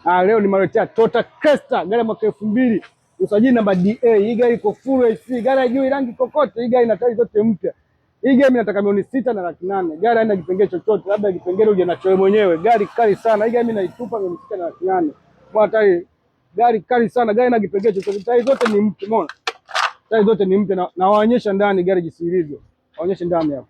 Leo nimeletea Toyota Cresta, gari mwaka 2000, usajili namba DA. Hii gari iko full AC, gari haijui rangi kokote. Hii gari ina tairi zote mpya. Hii gari inataka $6,800,000. Gari haina kipengele chochote, labda kipengele uje nacho wewe mwenyewe. Gari kali sana. Hii gari mimi naitupa $6,800,000. Kwa tairi gari kali sana, gari ina kipengele chochote. Tairi zote ni mpya, umeona? Tairi zote ni mpya na waonyesha ndani gari jinsi ilivyo. Waonyeshe ndani hapo.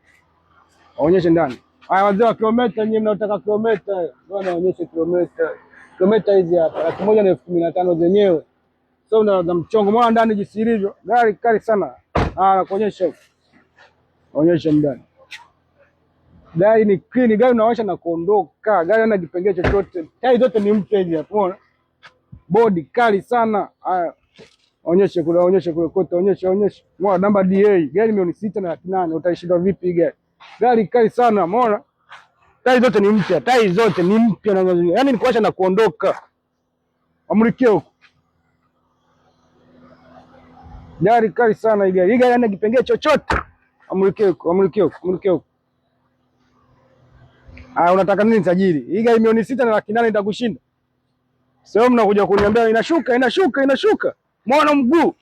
Waonyeshe ndani. Haya wazee wa kilomita, nyinyi mnaotaka kilomita, bwana waonyeshe kilomita. Kilomita hizi hapa 1,1500 zenyewe. So na mchongo mwa ndani jinsi ilivyo. Gari kali sana. Nakuonyesha huko. Onyesha ndani. Gari ni clean, gari unawasha na kuondoka. Gari hana kipengele chochote. Tairi zote ni mpya hizi hapo. Umeona? Body kali sana. Haya. Onyesha kule kote, onyesha. Mwa namba DA. Gari $6,800,000. Utaishinda vipi gari? Gari kali sana, umeona? Tairi zote ni mpya, yaani ni kuacha na kuondoka. Amulikie huko. Gari kali sana hii gari. Hii gari haina kipengele chochote. Amulikie huko. Unataka nini tajiri? Hii gari $6,800,000 itakushinda. Sio mnakuja kuniambia inashuka. Muona mguu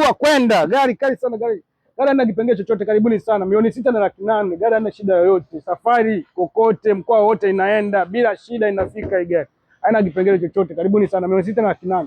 wa kwenda. Gari kali sana gari. Gari haina kipengele chochote. Karibuni sana. $6,800,000. Gari haina shida yoyote. Safari kokote, mkoa wote inaenda bila shida, inafika hii gari. Haina kipengele chochote. Karibuni sana. $6,800,000.